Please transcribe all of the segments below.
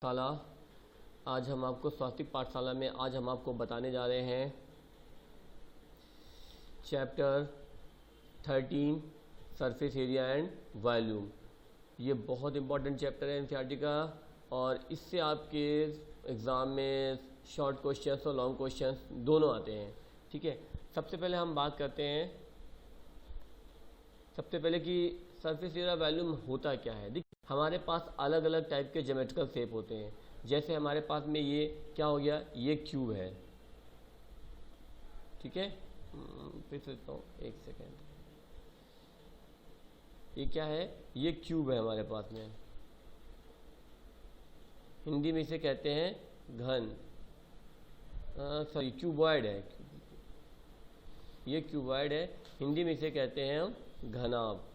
पाठशाला। आज हम आपको स्वास्तिक पाठशाला में आज हम आपको बताने जा रहे हैं chapter 13 surface area and volume. ये बहुत इंपॉर्टेंट चैप्टर है एनसीईआरटी का और इससे आपके एग्ज़ाम में शॉर्ट क्वेश्चंस और लॉन्ग क्वेश्चंस दोनों आते हैं। ठीक है, सबसे पहले हम बात करते हैं कि सरफेस एरिया वॉल्यूम होता क्या है। देखिए, हमारे पास अलग अलग टाइप के ज्योमेट्रिकल शेप होते हैं। जैसे हमारे पास में ये क्या हो गया, ये क्यूब है। ठीक है, फिर सोचता हूँ एक सेकेंड, ये क्या है, ये क्यूब है हमारे पास में। हिंदी में इसे कहते हैं घन, सॉरी क्यूबॉइड है। ये क्यूबॉइड है, हिंदी में इसे कहते हैं हम घनाभ।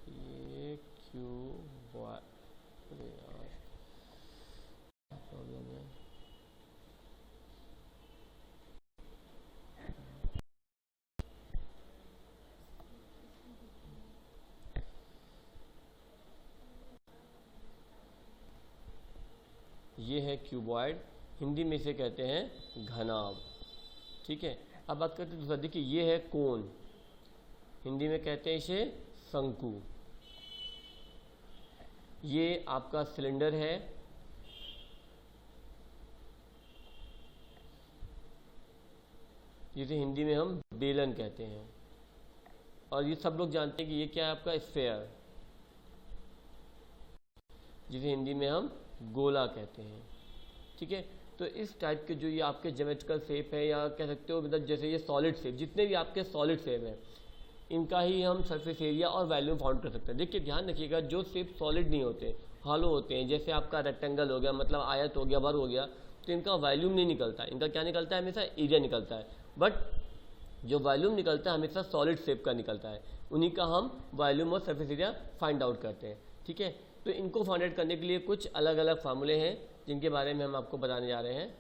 ये क्यूबॉइड, प्रॉब्लम है। ये है क्यूबॉइड, हिंदी में इसे कहते हैं घनाभ। ठीक है, अब बात करते हैं दूसरा। देखिए, ये है कोन, हिंदी में कहते हैं इसे शंकु। ये आपका सिलेंडर है, जिसे हिंदी में हम बेलन कहते हैं। और ये सब लोग जानते हैं कि ये क्या है, आपका स्फेयर, जिसे हिंदी में हम गोला कहते हैं। ठीक है, तो इस टाइप के जो ये आपके ज्योमेट्रिकल शेप है, या कह सकते हो मतलब जैसे ये सॉलिड शेप, जितने भी आपके सॉलिड शेप हैं, इनका ही हम सरफेस एरिया और वॉल्यूम फाउंड कर सकते हैं। देखिए, ध्यान रखिएगा, जो शेप सॉलिड नहीं होते, हॉलो होते हैं, जैसे आपका रेक्टेंगल हो गया, मतलब आयत हो गया, वर्ग हो गया, तो इनका वॉल्यूम नहीं निकलता। इनका क्या निकलता है, हमेशा एरिया निकलता है। बट जो वॉल्यूम निकलता है हमेशा सॉलिड शेप का निकलता है, उन्हीं का हम वॉल्यूम और सरफेस एरिया फाइंड आउट करते हैं। ठीक है, तो इनको फाइंड आउट करने के लिए कुछ अलग अलग फार्मूले हैं जिनके बारे में हम आपको बताने जा रहे हैं।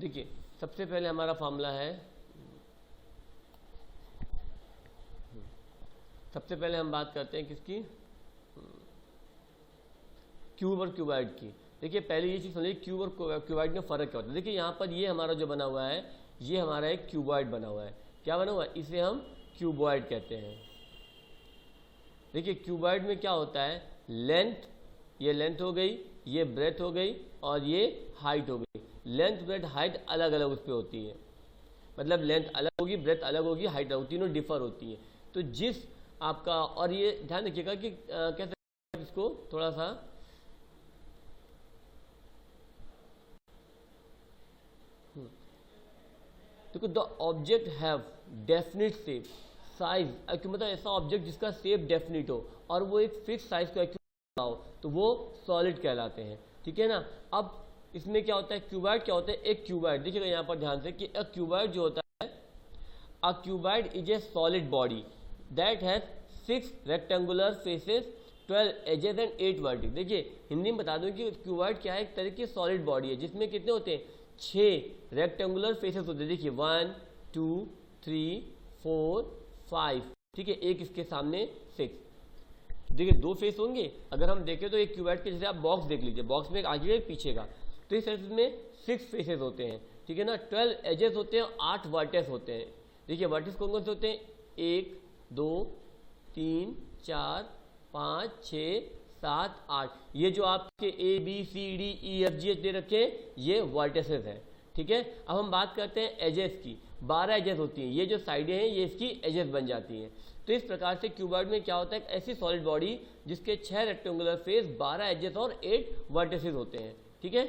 देखिए, सबसे पहले हमारा फार्मूला है, सबसे पहले हम बात करते हैं किसकी, क्यूब और क्यूबॉइड की। देखिए, पहले ये चीज़ समझिए, क्यूब और क्यूबॉइड में फ़र्क क्या होता है। देखिए, यहाँ पर ये हमारा जो बना हुआ है, ये हमारा एक क्यूबॉइड बना हुआ है। क्या बना हुआ है, इसे हम क्यूबॉइड कहते हैं। देखिए, क्यूबॉइड में क्या होता है, लेंथ, ये लेंथ हो गई, ये ब्रेथ हो गई, और ये हाइट हो गई। लेंथ, ब्रेथ, हाइट अलग अलग उस पर होती है, मतलब लेंथ अलग होगी, ब्रेथ अलग होगी, हाइट अलग, तीनों डिफर होती है। तो जिस आपका, और ये ध्यान रखिएगा कि कैसे इसको थोड़ा सा, देखो, the object have definite shape size, मतलब ऐसा ऑब्जेक्ट जिसका शेप डेफिनिट हो और वो एक फिक्स साइज को हो, तो वो सॉलिड कहलाते हैं। ठीक है ना। अब इसमें क्या होता है, क्यूबॉइड क्या होता है, एक क्यूबॉइड, देखिएगा यहाँ पर ध्यान से कि अ क्यूबॉइड जो होता है, a cuboid is a solid body that has 6 rectangular faces, 12 edges and 8 vertex. देखिए, हिंदी में बता दूं कि क्यूबॉइड क्या है, एक तरह की सॉलिड बॉडी है जिसमें कितने होते हैं, 6 रेक्टेंगुलर फेसेस होते हैं। देखिए, 1 2 3 4 5, ठीक है, एक इसके सामने 6। देखिए, 2 फेस होंगे। अगर हम देखें तो एक क्यूबॉइड के, जैसे आप बॉक्स देख लीजिए, बॉक्स में एक आगे एक पीछे का, तो इस साइड में 6 फेसेस होते हैं। ठीक है ना, 12 एजेस होते हैं, 8 वर्टेक्स होते हैं। देखिए, वर्टेक्स कौन कौन से होते हैं, 1 2 3 4 5 6 7 8, ये जो आपके A B C D E F G H दे रखे हैं, ये वर्टेसेस हैं। ठीक है, अब हम बात करते हैं एजेस की। 12 एजेस होती हैं, ये जो साइडें हैं ये इसकी एजेस बन जाती हैं। तो इस प्रकार से क्यूबॉइड में क्या होता है, ऐसी सॉलिड बॉडी जिसके 6 रेक्टेंगुलर फेस, 12 एजेस और 8 वर्टेसेस होते हैं। ठीक है,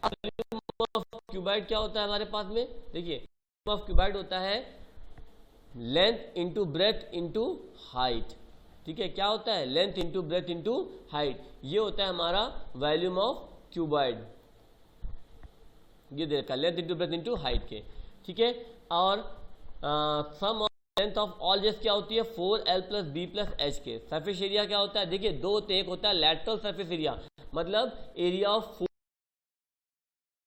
क्यूबॉइड क्या होता है हमारे पास में, देखिए, ऑफ क्यूबॉइड होता है length into breadth into height. ठीक है, क्या होता है, length into breadth into height, ये होता है हमारा वॉल्यूम ऑफ क्यूबॉइड। ये देखा, length into breadth into height के। ठीक है, और sum of length of all edges क्या होती है 4l plus B plus H के। सरफेस एरिया क्या होता है, देखिए दो होते हैं, एक होता है लेटरल सरफेस एरिया, मतलब एरिया ऑफ 4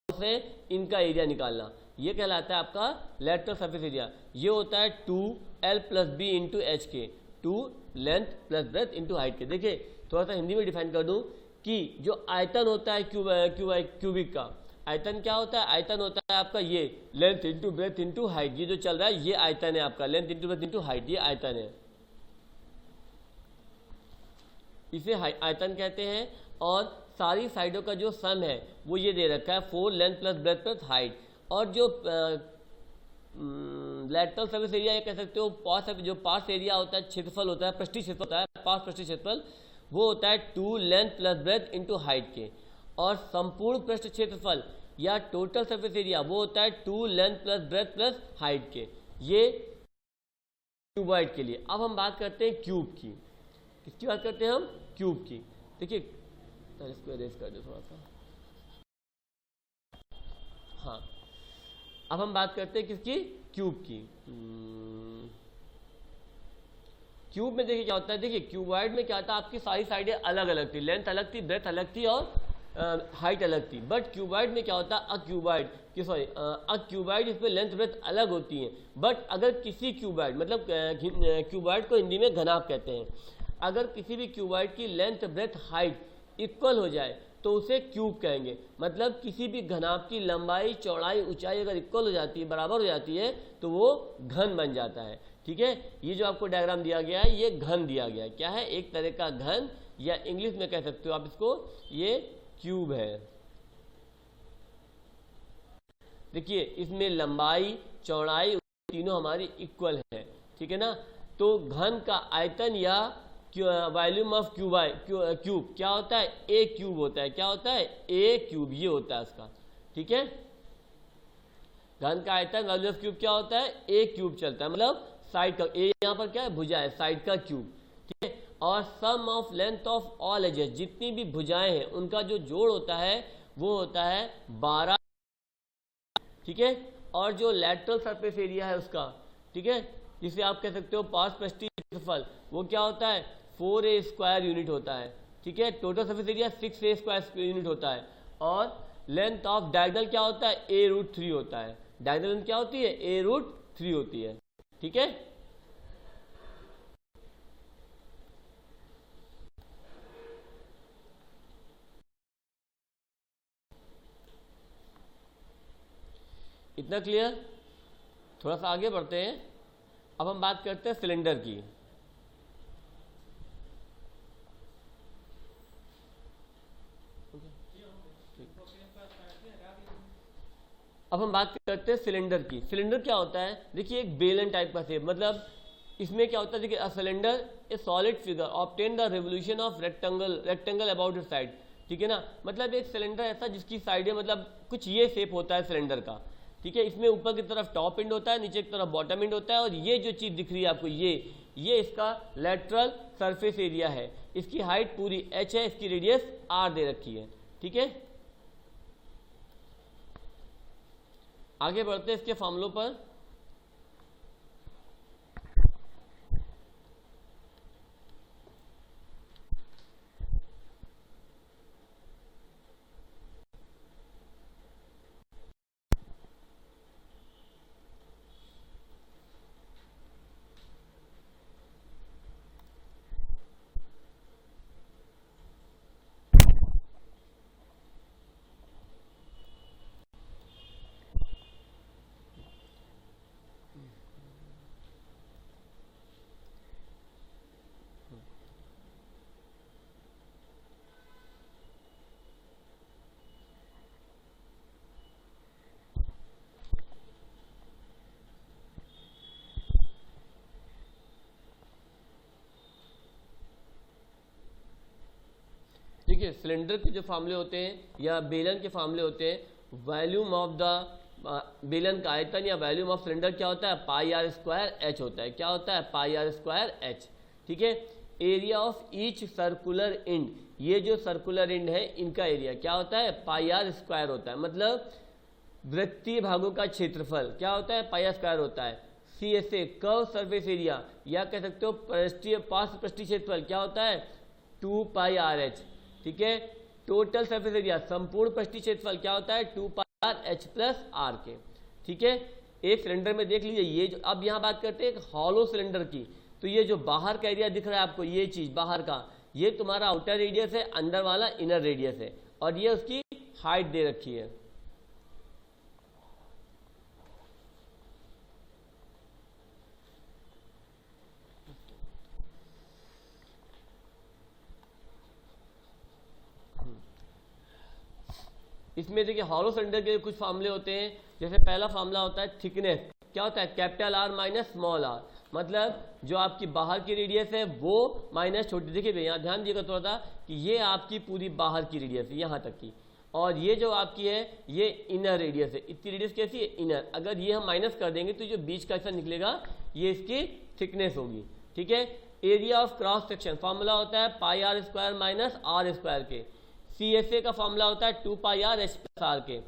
से इनका एरिया निकालना, ये कहलाता है आपका लेटरल सरफेस एरिया। ये होता है 2l plus B into H के, 2 length plus breadth into height के। देखिए थोड़ा सा हिंदी में डिफाइन कर दूं कि जो आयतन होता है क्यूबिक का, आयतन क्या होता है, आयतन होता है आपका ये length into breadth into height. ये जो चल रहा है ये आयतन है आपका, length into breadth into height, ये आयतन है, इसे आयतन कहते हैं। और सारी साइडों का जो सम है वो ये दे रखा है 4 length plus breadth plus height. और जो लेटरल सरफेस एरिया ये कह सकते हो, जो पार्स एरिया होता है, क्षेत्रफल होता है, पृष्ठीय क्षेत्रफल होता है, पार्स पृष्ठीय क्षेत्रफल, वो होता है 2 length plus breadth into height के। और संपूर्ण पृष्ठ क्षेत्रफल या टोटल सरफेस एरिया वो होता है 2 length plus breadth plus height के। ये क्यूबॉइड के लिए। अब हम बात करते हैं क्यूब की। किसकी बात करते हैं हम, क्यूब की। देखिए इसको इरेज कर दो थोड़ा सा, हाँ अब हम बात करते हैं किसकी, क्यूब की। क्यूब में देखिए क्या होता है, देखिए क्यूबॉइड में क्या होता है, आपकी सारी साइडें अलग अलग थी, लेंथ अलग थी, ब्रेथ अलग थी और हाइट अलग थी। बट क्यूबॉइड में क्या होता है, अक्यूबॉइड इसमें लेंथ ब्रेथ अलग होती है। बट अगर किसी क्यूबॉइड, मतलब क्यूबॉइड को हिंदी में घनाभ कहते हैं, अगर किसी भी क्यूबॉइड की लेंथ ब्रेथ हाइट इक्वल हो जाए तो उसे क्यूब कहेंगे। मतलब किसी भी घनाभ की लंबाई चौड़ाई ऊंचाई अगर इक्वल हो जाती है, बराबर हो जाती है, तो वो घन बन जाता है। ठीक है, ये जो आपको डायग्राम दिया गया है ये घन दिया गया है, क्या है, एक तरह का घन, या इंग्लिश में कह सकते हो आप इसको, ये क्यूब है। देखिए इसमें लंबाई चौड़ाई तीनों हमारी इक्वल है, ठीक है ना। तो घन का आयतन या वॉल्यूम ऑफ क्यूब क्या होता है, ए क्यूब होता है। क्या होता है, ए क्यूब, ये होता है उसका। ठीक है, घन का आयतन वॉल्यूम ऑफ क्यूब क्या होता है, ए क्यूब चलता है, मतलब साइड का, ए यहाँ पर क्या है, भुजा है, साइड का क्यूब। ठीक है, और sum of length of all edges, जितनी भी भुजाएं हैं उनका जो जोड़ होता है वो होता है 12। ठीक है, और जो लेटरल सरफेस एरिया है उसका, ठीक है, जिसे आप कह सकते हो पार्श्व पृष्ठीय क्षेत्रफल, वो क्या होता है 4a स्क्वायर यूनिट होता है। ठीक है, total surface area 6a square unit होता है। और लेंथ ऑफ डायगोनल क्या होता है, a√3 होता है। डायगोनल लेंथ क्या होती है, a√3 होती है। ठीक है, इतना क्लियर। थोड़ा सा आगे बढ़ते हैं। अब हम बात करते हैं सिलेंडर की। अब हम बात करते हैं सिलेंडर की। सिलेंडर क्या होता है, देखिए एक बेलन टाइप का शेप, मतलब इसमें क्या होता है, देखिए a cylinder A solid figure obtain the revolution of rectangle about it's side. ठीक है ना, मतलब एक सिलेंडर ऐसा जिसकी साइडें, मतलब कुछ ये शेप होता है सिलेंडर का। ठीक है, इसमें ऊपर की तरफ टॉप एंड होता है, नीचे की तरफ बॉटम एंड होता है, और ये जो चीज दिख रही है आपको, ये इसका लेटरल सरफेस एरिया है। इसकी हाइट पूरी h है, इसकी रेडियस r दे रखी है। ठीक है, आगे बढ़ते हैं इसके फॉर्मूलों पर। देखिए सिलेंडर के जो फार्मूले होते हैं या बेलन के फार्मूले होते हैं, वॉल्यूम ऑफ द बेलन का आयतन या वॉल्यूम ऑफ सिलेंडर क्या होता है, पाई आर स्क्वायर एच होता है। क्या होता है, पाई आर स्क्वायर एच। ठीक है, area of each circular and, ये जो सर्कुलर एंड है इनका एरिया क्या होता है, पाई आर स्क्वायर होता है। मतलब वृत्तीय भागों का क्षेत्रफल क्या होता है, पाई आर स्क्वायर होता है। CSA कर्व सरफेस एरिया, या कह सकते हो पृष्ठीय पार्श्व पृष्ठीय क्षेत्रफल क्या होता है 2 पाई आर एच। ठीक है, टोटल सरफेस एरिया संपूर्ण पृष्ठीय क्षेत्रफल क्या होता है 2 pi R H plus R के। ठीक है, एक सिलेंडर में देख लीजिए ये जो, अब यहाँ बात करते हैं एक हॉलो सिलेंडर की, तो ये जो बाहर का एरिया दिख रहा है आपको, ये चीज बाहर का, ये तुम्हारा आउटर रेडियस है, अंदर वाला इनर रेडियस है, और ये उसकी हाइट दे रखी है। इसमें देखिए हॉलो सिलेंडर के कुछ फार्मूले होते हैं, जैसे पहला फार्मूला होता है थिकनेस, क्या होता है capital R minus small R, मतलब जो आपकी बाहर की रेडियस है वो माइनस छोटी, देखिए यहाँ ध्यान दिएगा थोड़ा सा कि ये आपकी पूरी बाहर की रेडियस है यहाँ तक की, और ये जो आपकी है ये इनर रेडियस है, इतनी रेडियस कैसी है इनर, अगर ये हम माइनस कर देंगे तो जो बीच का हिस्सा निकलेगा ये इसकी थिकनेस होगी। ठीक है, area of cross section formula होता है pi R square minus R square के, CSA का फॉर्मूला होता है 2 pi R H plus R के,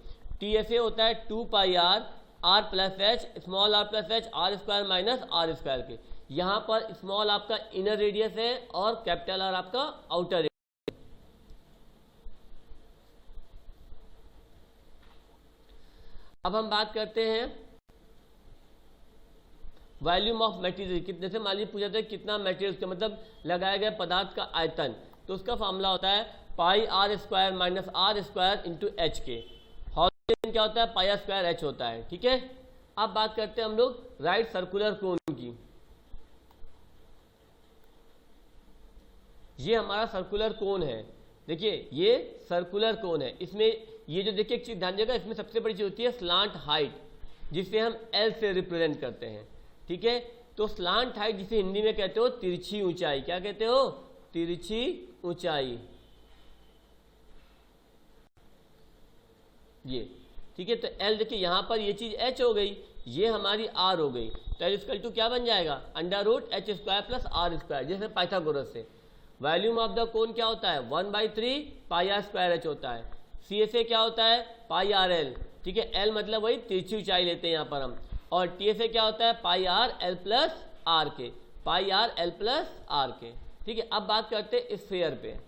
TSA होता है 2 pi R plus H small R plus H R square minus R square के। यहाँ पर स्मॉल आपका इनर रेडियस है और कैपिटल आर आपका आउटर रेडियस। अब हम बात करते हैं वॉल्यूम ऑफ मटेरियल, कितने से मान लीजिए पूछा था कितना मटेरियल का मतलब लगाया गया पदार्थ का आयतन, तो उसका फॉर्मूला होता है pi R square minus R square into H के, हॉलो क्या होता है पाई आर स्क्वायर एच होता है। ठीक है, अब बात करते हैं हम लोग राइट सर्कुलर कोन की। ये हमारा सर्कुलर कोन है, देखिए ये सर्कुलर कोन है, इसमें ये जो देखिए एक चीज ध्यान देगा, इसमें सबसे बड़ी चीज होती है स्लांट हाइट, जिसे हम L से रिप्रेजेंट करते हैं। ठीक है, तो स्लांट हाइट जिसे हिंदी में कहते हो तिरछी ऊंचाई, क्या कहते हो तिरछी ऊंचाई, ये ठीक है। तो L देखिए यहाँ पर ये चीज H हो गई, ये हमारी R हो गई, तो L इक्वल टू क्या बन जाएगा under root H square plus R square, जैसे पाइथागोरस से। वॉल्यूम ऑफ द कोन क्या होता है 1/3 पाई आर स्क्वायर एच होता है। CSA क्या होता है पाई आर एल, ठीक है, L मतलब वही तिरछी ऊंचाई लेते हैं यहाँ पर हम, और TSA क्या होता है pi R L plus R के, पाई आर एल प्लस आर के। ठीक है, अब बात करते हैं स्फीयर पे।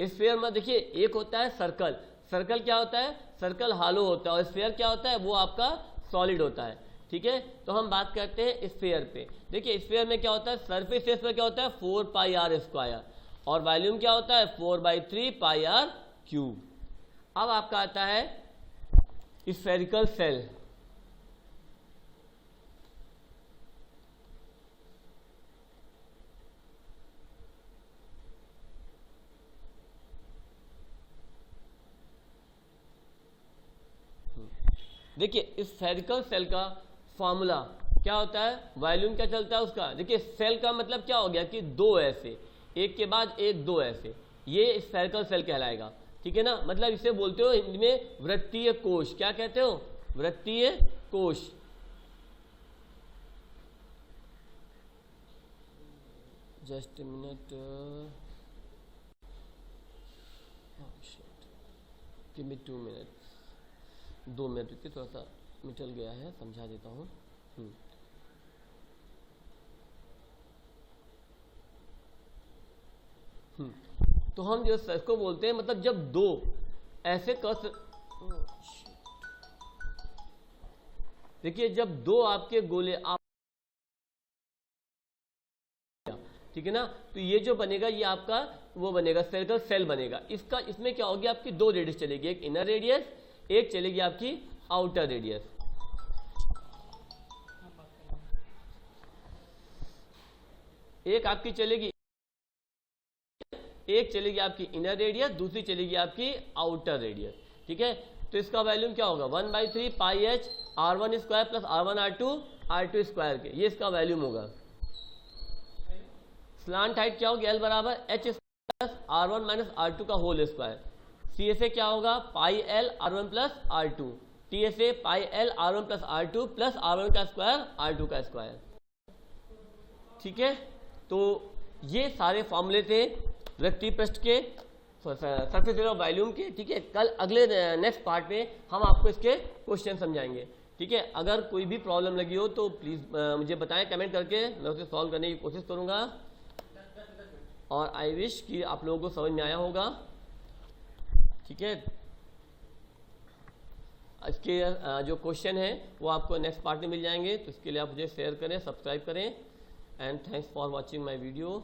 स्फीयर में देखिए एक होता है सर्कल, सर्कल क्या होता है सर्कल हालो होता है, और स्फीयर क्या होता है वो आपका सॉलिड होता है। ठीक है, तो हम बात करते हैं स्फीयर पे। देखिए स्फीयर में क्या होता है सरफेस एरिया में क्या होता है 4 पाई आर स्क्वायर, और वॉल्यूम क्या होता है 4/3 पाई आर क्यूब। अब आपका आता है स्फेरिकल सेल। देखिए स्फेरिकल सेल का फॉर्मूला क्या होता है, वॉल्यूम क्या चलता है उसका। देखिए सेल का मतलब क्या हो गया कि दो ऐसे एक के बाद एक दो ऐसे, ये स्फेरिकल सेल कहलाएगा। ठीक है ना, मतलब इसे बोलते हो हिंदी में वृत्तीय कोश, क्या कहते हो वृत्तीय कोश। Just minute, give me 2 minute, 2 minute रुकिए, थोड़ा सा मिटल गया है, समझा देता हूँ। तो हम जो इसको बोलते हैं मतलब जब दो ऐसे कस, देखिए जब दो आपके गोले आप, ठीक है ना, तो ये जो बनेगा ये आपका वो बनेगा स्फेरिकल सेल बनेगा। इसका इसमें क्या होगी आपकी दो रेडियस चलेगी, एक इनर रेडियस, एक चलेगी आपकी आउटर रेडियस। एक आपकी चलेगी, एक चलेगी आपकी इनर रेडियस, दूसरी चलेगी आपकी आउटर रेडियस। ठीक है, तो इसका वॉल्यूम क्या होगा 1/3 pi H R1 square plus R1 R2 square के, ये इसका वॉल्यूम होगा। स्लांट हाइट क्या होगी L बराबर H plus R1 minus R2 का होल स्क्वायर। CSA क्या होगा पाई L R1 plus R2, TSA पाई L R1 plus R2 plus R1 का स्क्वायर R2 का स्क्वायर। ठीक है, तो ये सारे फॉर्मूले थे वृत्तीय पृष्ठ के सरफेस एरिया ऑफ वॉल्यूम के, ठीक है। कल अगले नेक्स्ट पार्ट में हम आपको इसके क्वेश्चन समझाएंगे, ठीक है। अगर कोई भी प्रॉब्लम लगी हो तो प्लीज़ मुझे बताएं कमेंट करके, मैं उसे सॉल्व करने की कोशिश करूँगा। और आई विश कि आप लोगों को समझ में आया होगा, ठीक है। इसके जो क्वेश्चन है वो आपको नेक्स्ट पार्ट में मिल जाएंगे, तो इसके लिए आप मुझे शेयर करें, सब्सक्राइब करें, and thanks for watching my video.